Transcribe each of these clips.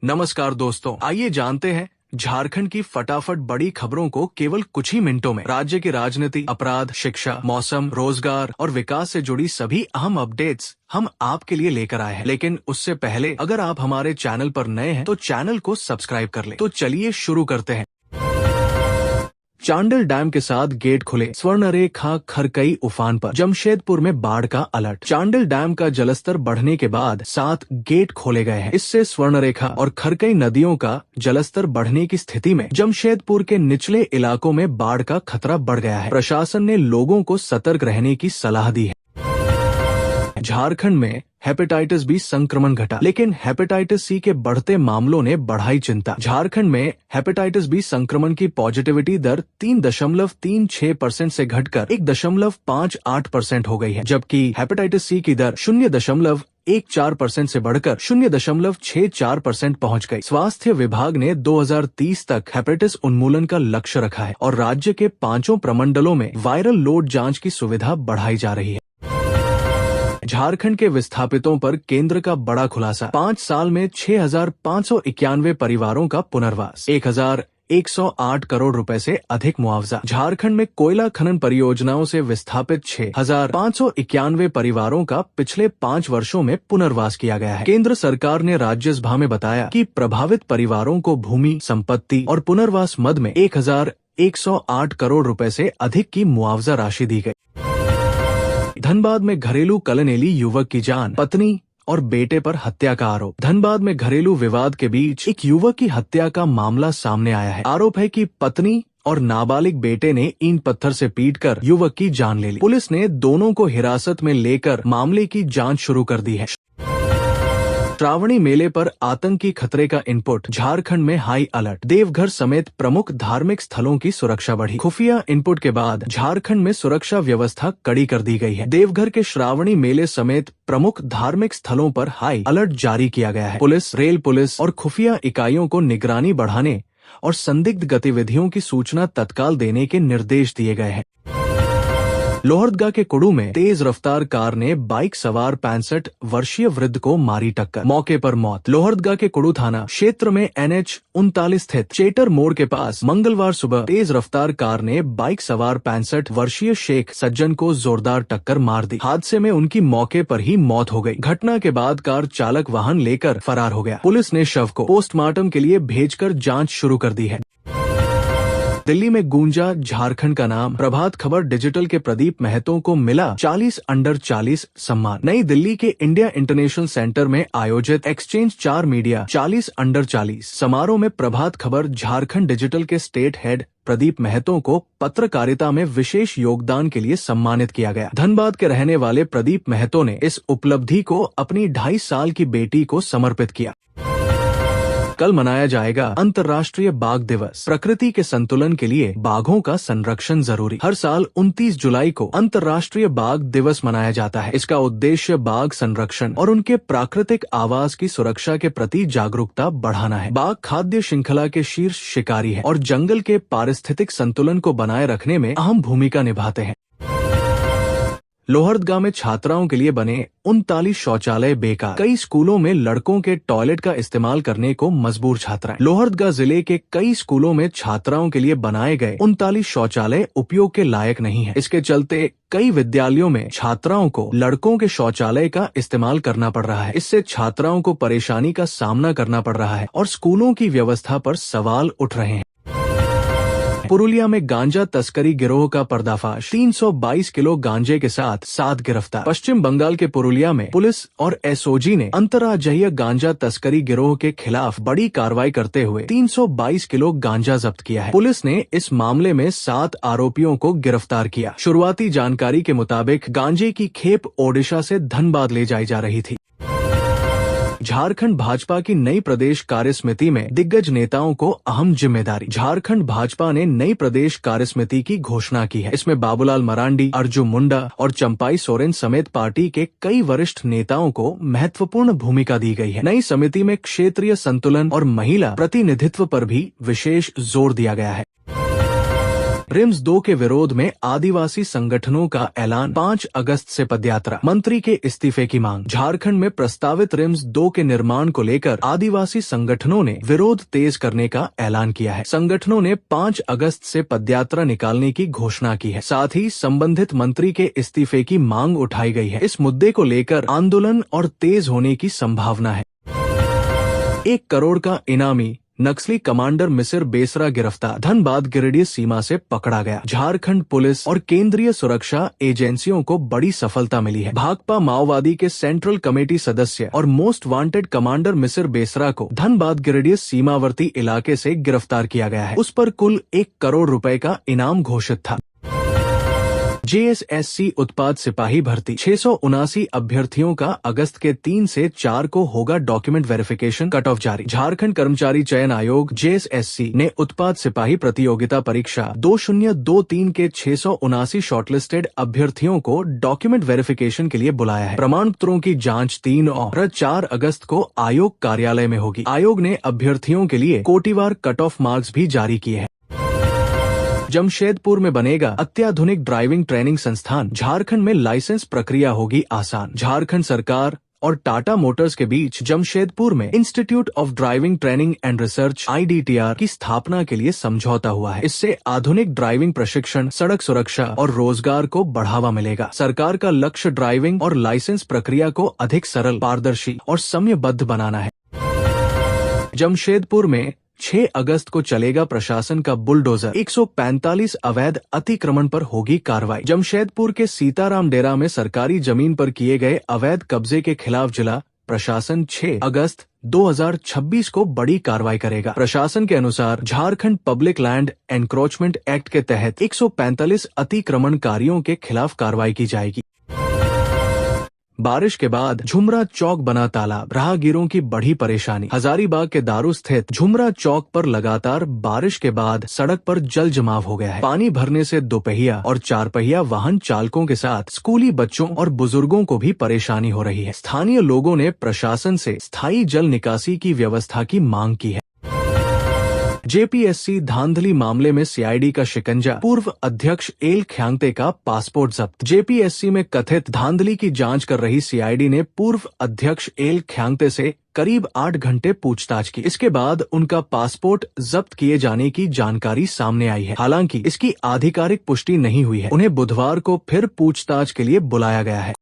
नमस्कार दोस्तों, आइए जानते हैं झारखंड की फटाफट बड़ी खबरों को केवल कुछ ही मिनटों में। राज्य की राजनीति, अपराध, शिक्षा, मौसम, रोजगार और विकास से जुड़ी सभी अहम अपडेट्स हम आपके लिए लेकर आए हैं। लेकिन उससे पहले अगर आप हमारे चैनल पर नए हैं तो चैनल को सब्सक्राइब कर लें। तो चलिए शुरू करते हैं। चांडिल डैम के साथ गेट खुले, स्वर्णरेखा खरकई उफान पर, जमशेदपुर में बाढ़ का अलर्ट। चांडिल डैम का जलस्तर बढ़ने के बाद 7 गेट खोले गए हैं। इससे स्वर्णरेखा और खरकई नदियों का जलस्तर बढ़ने की स्थिति में जमशेदपुर के निचले इलाकों में बाढ़ का खतरा बढ़ गया है। प्रशासन ने लोगों को सतर्क रहने की सलाह दी है। झारखंड में हेपेटाइटिस बी संक्रमण घटा, लेकिन हेपेटाइटिस सी के बढ़ते मामलों ने बढ़ाई चिंता। झारखंड में हेपेटाइटिस बी संक्रमण की पॉजिटिविटी दर 3.36% से घटकर 1.58% हो गई है, जबकि हेपेटाइटिस सी की दर 0.14% से बढ़कर 0.64% पहुंच गई। स्वास्थ्य विभाग ने 2030 तक हेपेटाइटिस उन्मूलन का लक्ष्य रखा है और राज्य के 5 प्रमंडलों में वायरल लोड जांच की सुविधा बढ़ाई जा रही है। झारखंड के विस्थापितों पर केंद्र का बड़ा खुलासा, 5 साल में 6,591 परिवारों का पुनर्वास, 1,108 करोड़ रुपए से अधिक मुआवजा। झारखंड में कोयला खनन परियोजनाओं से विस्थापित 6,591 परिवारों का पिछले 5 वर्षों में पुनर्वास किया गया है। केंद्र सरकार ने राज्यसभा में बताया कि प्रभावित परिवारों को भूमि, संपत्ति और पुनर्वास मद में 1,108 करोड़ रुपए से अधिक की मुआवजा राशि दी गई। धनबाद में घरेलू कलनेली युवक की जान, पत्नी और बेटे पर हत्या का आरोप। धनबाद में घरेलू विवाद के बीच एक युवक की हत्या का मामला सामने आया है। आरोप है कि पत्नी और नाबालिग बेटे ने ईंट पत्थर से पीटकर युवक की जान ले ली। पुलिस ने दोनों को हिरासत में लेकर मामले की जांच शुरू कर दी है। श्रावणी मेले पर आतंकी खतरे का इनपुट, झारखंड में हाई अलर्ट। देवघर समेत प्रमुख धार्मिक स्थलों की सुरक्षा बढ़ी। खुफिया इनपुट के बाद झारखंड में सुरक्षा व्यवस्था कड़ी कर दी गई है। देवघर के श्रावणी मेले समेत प्रमुख धार्मिक स्थलों पर हाई अलर्ट जारी किया गया है। पुलिस, रेल पुलिस और खुफिया इकाइयों को निगरानी बढ़ाने और संदिग्ध गतिविधियों की सूचना तत्काल देने के निर्देश दिए गए हैं। लोहरदगा के कुड़ू में तेज रफ्तार कार ने बाइक सवार 65 वर्षीय वृद्ध को मारी टक्कर, मौके पर मौत। लोहरदगा के कुड़ू थाना क्षेत्र में NH 39 स्थित चेटर मोड़ के पास मंगलवार सुबह तेज रफ्तार कार ने बाइक सवार 65 वर्षीय शेख सज्जन को जोरदार टक्कर मार दी। हादसे में उनकी मौके पर ही मौत हो गई। घटना के बाद कार चालक वाहन लेकर फरार हो गया। पुलिस ने शव को पोस्टमार्टम के लिए भेजकर जाँच शुरू कर दी है। दिल्ली में गूंजा झारखंड का नाम, प्रभात खबर डिजिटल के प्रदीप महतो को मिला 40 अंडर 40 सम्मान। नई दिल्ली के इंडिया इंटरनेशनल सेंटर में आयोजित एक्सचेंज 4 मीडिया 40 अंडर 40 समारोह में प्रभात खबर झारखंड डिजिटल के स्टेट हेड प्रदीप महतो को पत्रकारिता में विशेष योगदान के लिए सम्मानित किया गया। धनबाद के रहने वाले प्रदीप महतो ने इस उपलब्धि को अपनी 2.5 साल की बेटी को समर्पित किया। कल मनाया जाएगा अंतर्राष्ट्रीय बाघ दिवस। प्रकृति के संतुलन के लिए बाघों का संरक्षण जरूरी। हर साल 29 जुलाई को अंतर्राष्ट्रीय बाघ दिवस मनाया जाता है। इसका उद्देश्य बाघ संरक्षण और उनके प्राकृतिक आवास की सुरक्षा के प्रति जागरूकता बढ़ाना है। बाघ खाद्य श्रृंखला के शीर्ष शिकारी है और जंगल के पारिस्थितिक संतुलन को बनाए रखने में अहम भूमिका निभाते हैं। लोहरदगा में छात्राओं के लिए बने 39 शौचालय बेकार, कई स्कूलों में लड़कों के टॉयलेट का इस्तेमाल करने को मजबूर छात्राएं। लोहरदगा जिले के कई स्कूलों में छात्राओं के लिए बनाए गए 39 शौचालय उपयोग के लायक नहीं है। इसके चलते कई विद्यालयों में छात्राओं को लड़कों के शौचालय का इस्तेमाल करना पड़ रहा है। इससे छात्राओं को परेशानी का सामना करना पड़ रहा है और स्कूलों की व्यवस्था पर सवाल उठ रहे हैं। पुरुलिया में गांजा तस्करी गिरोह का पर्दाफाश, 322 किलो गांजे के साथ 7 गिरफ्तार। पश्चिम बंगाल के पुरुलिया में पुलिस और SOG ने अंतर्राज्यीय गांजा तस्करी गिरोह के खिलाफ बड़ी कार्रवाई करते हुए 322 किलो गांजा जब्त किया है। पुलिस ने इस मामले में 7 आरोपियों को गिरफ्तार किया। शुरुआती जानकारी के मुताबिक गांजे की खेप ओडिशा से धनबाद ले जाई जा रही थी। झारखंड भाजपा की नई प्रदेश कार्यसमिति में दिग्गज नेताओं को अहम जिम्मेदारी। झारखंड भाजपा ने नई प्रदेश कार्यसमिति की घोषणा की है। इसमें बाबूलाल मरांडी, अर्जुन मुंडा और चंपाई सोरेन समेत पार्टी के कई वरिष्ठ नेताओं को महत्वपूर्ण भूमिका दी गई है। नई समिति में क्षेत्रीय संतुलन और महिला प्रतिनिधित्व पर भी विशेष जोर दिया गया है। रिम्स 2 के विरोध में आदिवासी संगठनों का ऐलान, 5 अगस्त से पदयात्रा, मंत्री के इस्तीफे की मांग। झारखंड में प्रस्तावित रिम्स 2 के निर्माण को लेकर आदिवासी संगठनों ने विरोध तेज करने का ऐलान किया है। संगठनों ने 5 अगस्त से पदयात्रा निकालने की घोषणा की है। साथ ही संबंधित मंत्री के इस्तीफे की मांग उठाई गई है। इस मुद्दे को लेकर आंदोलन और तेज होने की संभावना है। 1 करोड़ का इनामी नक्सली कमांडर मिसिर बेसरा गिरफ्तार, धनबाद गिरिडीह सीमा से पकड़ा गया। झारखंड पुलिस और केंद्रीय सुरक्षा एजेंसियों को बड़ी सफलता मिली है। भाकपा माओवादी के सेंट्रल कमेटी सदस्य और most wanted commander Misir Besra को धनबाद गिरिडीह सीमावर्ती इलाके से गिरफ्तार किया गया है। उस पर कुल 1 करोड़ रुपए का इनाम घोषित था। JSSC उत्पाद सिपाही भर्ती, 679 अभ्यर्थियों का अगस्त के 3 से 4 को होगा डॉक्यूमेंट वेरिफिकेशन, कट ऑफ जारी। झारखंड कर्मचारी चयन आयोग JSSC ने उत्पाद सिपाही प्रतियोगिता परीक्षा 2023 के 679 शॉर्टलिस्टेड अभ्यर्थियों को डॉक्यूमेंट वेरिफिकेशन के लिए बुलाया है। प्रमाण पत्रों की जांच 3 और 4 अगस्त को आयोग कार्यालय में होगी। आयोग ने अभ्यर्थियों के लिए कोटिवार कट ऑफ मार्क्स भी जारी किए हैं। जमशेदपुर में बनेगा अत्याधुनिक ड्राइविंग ट्रेनिंग संस्थान, झारखंड में लाइसेंस प्रक्रिया होगी आसान। झारखंड सरकार और टाटा मोटर्स के बीच जमशेदपुर में institute of driving training and research IDTR की स्थापना के लिए समझौता हुआ है। इससे आधुनिक ड्राइविंग प्रशिक्षण, सड़क सुरक्षा और रोजगार को बढ़ावा मिलेगा। सरकार का लक्ष्य ड्राइविंग और लाइसेंस प्रक्रिया को अधिक सरल, पारदर्शी और समयबद्ध बनाना है। जमशेदपुर में 6 अगस्त को चलेगा प्रशासन का बुलडोजर, 145 अवैध अतिक्रमण पर होगी कार्रवाई। जमशेदपुर के सीताराम डेरा में सरकारी जमीन पर किए गए अवैध कब्जे के खिलाफ जिला प्रशासन 6 अगस्त 2026 को बड़ी कार्रवाई करेगा। प्रशासन के अनुसार Jharkhand public land encroachment act के तहत 145 अतिक्रमणकारियों के खिलाफ कार्रवाई की जाएगी। बारिश के बाद झुमरा चौक बना तालाब, राहगीरों की बढ़ी परेशानी। हजारीबाग के दारू स्थित झुमरा चौक पर लगातार बारिश के बाद सड़क पर जल जमाव हो गया है। पानी भरने से 2 पहिया और 4 पहिया वाहन चालकों के साथ स्कूली बच्चों और बुजुर्गों को भी परेशानी हो रही है। स्थानीय लोगों ने प्रशासन से स्थायी जल निकासी की व्यवस्था की मांग की है। JPSC धांधली मामले में CID का शिकंजा, पूर्व अध्यक्ष एल ख्यांगते का पासपोर्ट जब्त। JPSC में कथित धांधली की जांच कर रही CID ने पूर्व अध्यक्ष एल ख्यांगते से करीब 8 घंटे पूछताछ की। इसके बाद उनका पासपोर्ट जब्त किए जाने की जानकारी सामने आई है। हालांकि इसकी आधिकारिक पुष्टि नहीं हुई है। उन्हें बुधवार को फिर पूछताछ के लिए बुलाया गया है।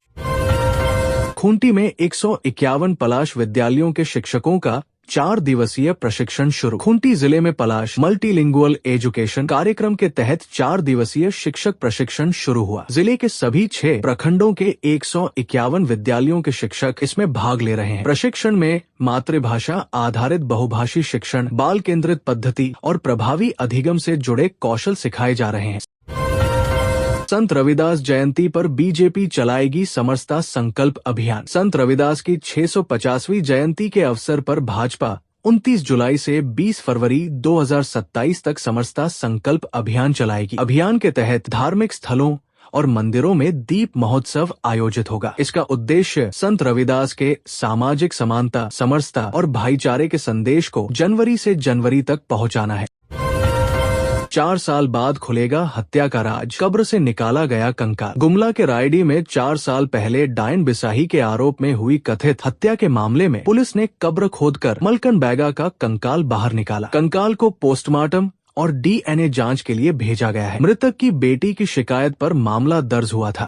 खूंटी में 151 पलाश विद्यालयों के शिक्षकों का 4 दिवसीय प्रशिक्षण शुरू। खूंटी जिले में पलाश मल्टीलिंगुअल एजुकेशन कार्यक्रम के तहत 4 दिवसीय शिक्षक प्रशिक्षण शुरू हुआ। जिले के सभी 6 प्रखंडों के 151 विद्यालयों के शिक्षक इसमें भाग ले रहे हैं। प्रशिक्षण में मातृभाषा आधारित बहुभाषी शिक्षण, बाल केंद्रित पद्धति और प्रभावी अधिगम से जुड़े कौशल सिखाए जा रहे हैं। संत रविदास जयंती पर बीजेपी चलाएगी समरसता संकल्प अभियान। संत रविदास की 650वीं जयंती के अवसर पर भाजपा 29 जुलाई से 20 फरवरी 2027 तक समरसता संकल्प अभियान चलाएगी। अभियान के तहत धार्मिक स्थलों और मंदिरों में दीप महोत्सव आयोजित होगा। इसका उद्देश्य संत रविदास के सामाजिक समानता, समरसता और भाईचारे के संदेश को जनवरी से जनवरी तक पहुंचाना है। 4 साल बाद खुलेगा हत्या का राज, कब्र से निकाला गया कंकाल। गुमला के रायडी में 4 साल पहले डायन बिसाही के आरोप में हुई कथित हत्या के मामले में पुलिस ने कब्र खोदकर मलकन बैगा का कंकाल बाहर निकाला। कंकाल को पोस्टमार्टम और DNA जांच के लिए भेजा गया है। मृतक की बेटी की शिकायत पर मामला दर्ज हुआ था।